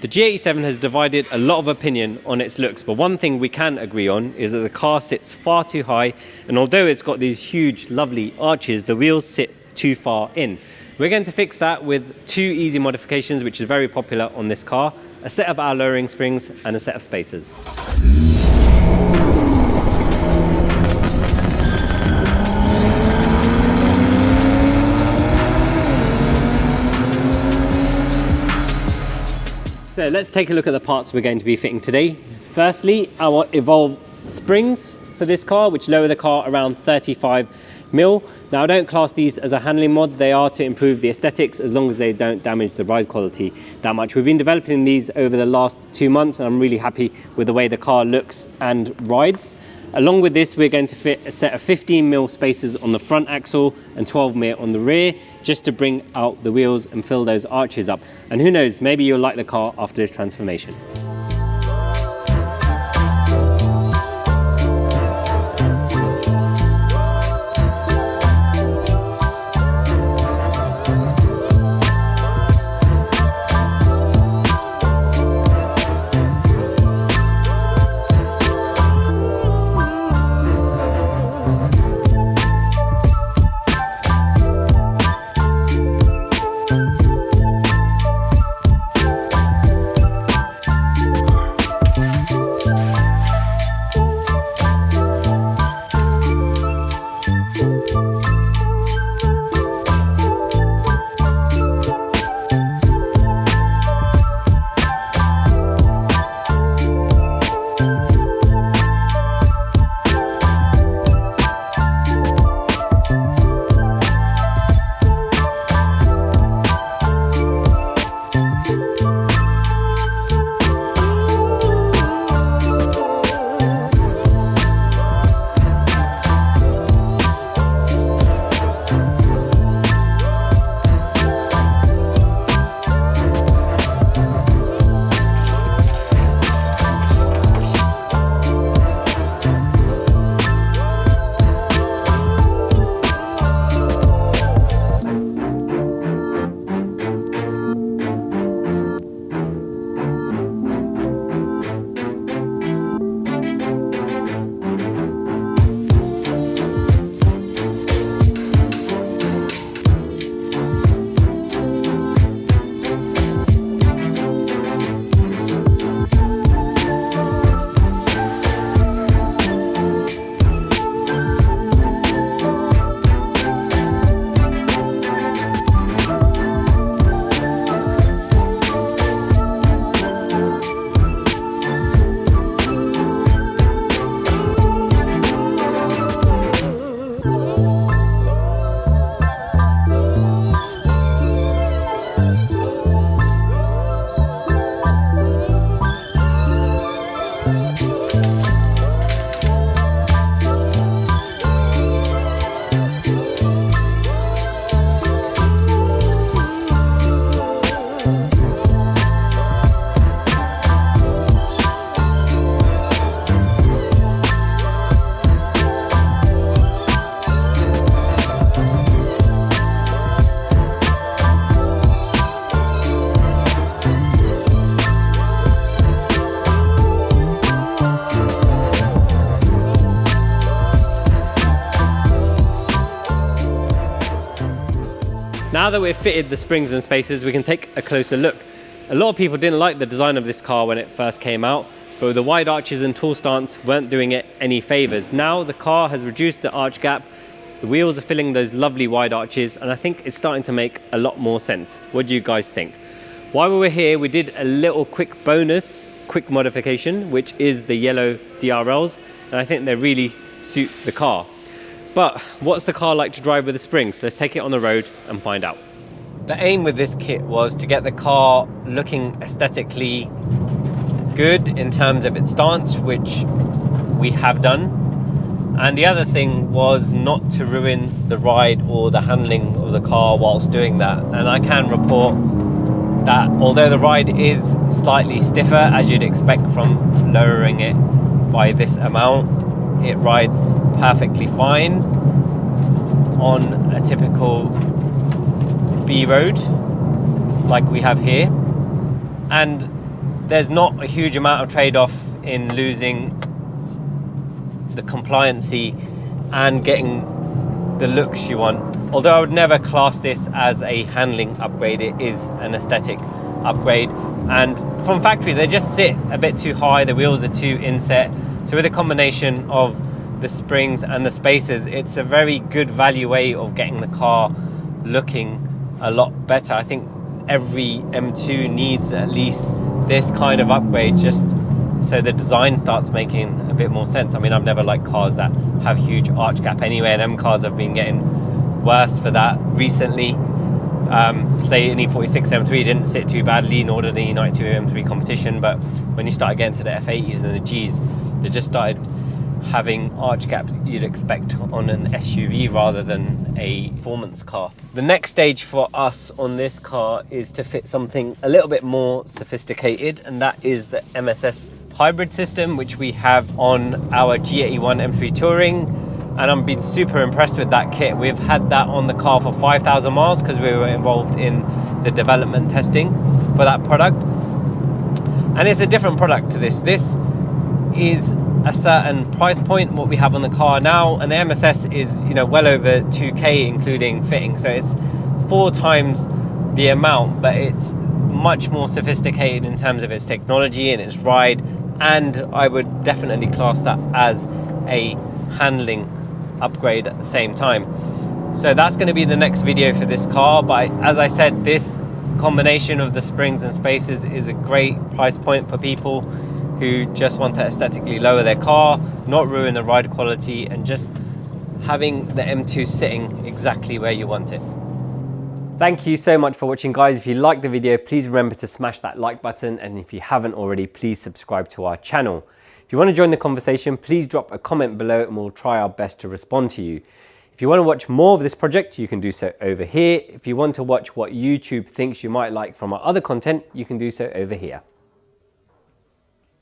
The G87 has divided a lot of opinion on its looks, but one thing we can agree on is that the car sits far too high, and although it's got these huge lovely arches, the wheels sit too far in. We're going to fix that with two easy modifications which is very popular on this car: a set of our lowering springs and a set of spacers. So let's take a look at the parts we're going to be fitting today. Firstly, our evolved springs for this car, which lower the car around 35mm. Now I don't class these as a handling mod, they are to improve the aesthetics as long as they don't damage the ride quality that much. We've been developing these over the last 2 months and I'm really happy with the way the car looks and rides. Along with this, we're going to fit a set of 15mm spacers on the front axle and 12mm on the rear, just to bring out the wheels and fill those arches up. And who knows, maybe you'll like the car after this transformation. Now that we've fitted the springs and spacers, we can take a closer look. A lot of people didn't like the design of this car when it first came out, but with the wide arches and tall stance weren't doing it any favors. Now the car has reduced the arch gap, the wheels are filling those lovely wide arches, and I think it's starting to make a lot more sense. What do you guys think? While we were here, we did a little quick modification, which is the yellow DRLs, and I think they really suit the car. But what's the car like to drive with the springs? Let's take it on the road and find out. The aim with this kit was to get the car looking aesthetically good in terms of its stance, which we have done. And the other thing was not to ruin the ride or the handling of the car whilst doing that. And I can report that although the ride is slightly stiffer, as you'd expect from lowering it by this amount, it rides perfectly fine on a typical B road like we have here. And there's not a huge amount of trade-off in losing the compliancy and getting the looks you want. Although I would never class this as a handling upgrade, it is an aesthetic upgrade. And from factory, they just sit a bit too high, the wheels are too inset. So with a combination of the springs and the spacers, it's a very good value way of getting the car looking a lot better. I think every M2 needs at least this kind of upgrade, just so the design starts making a bit more sense. I mean, I've never liked cars that have huge arch gap anyway, and M cars have been getting worse for that recently. Say an E46 M3 didn't sit too badly, nor did the E92 M3 competition, but when you start getting to the F80s and the Gs, they just started having arch gap you'd expect on an SUV rather than a performance car. The next stage for us on this car is to fit something a little bit more sophisticated, and that is the MSS hybrid system, which we have on our G87 M2 Touring, and I'm been super impressed with that kit. We've had that on the car for 5,000 miles because we were involved in the development testing for that product, and it's a different product to this. This is a certain price point what we have on the car now, and the MSS is, you know, well over 2k including fitting, so it's 4 times the amount, but it's much more sophisticated in terms of its technology and its ride, and I would definitely class that as a handling upgrade at the same time. So that's going to be the next video for this car, but as I said, this combination of the springs and spacers is a great price point for people who just want to aesthetically lower their car, not ruin the ride quality, and just having the M2 sitting exactly where you want it. Thank you so much for watching, guys. If you liked the video, please remember to smash that like button, and if you haven't already, please subscribe to our channel. If you want to join the conversation, please drop a comment below and we'll try our best to respond to you. If you want to watch more of this project, you can do so over here. If you want to watch what YouTube thinks you might like from our other content, you can do so over here.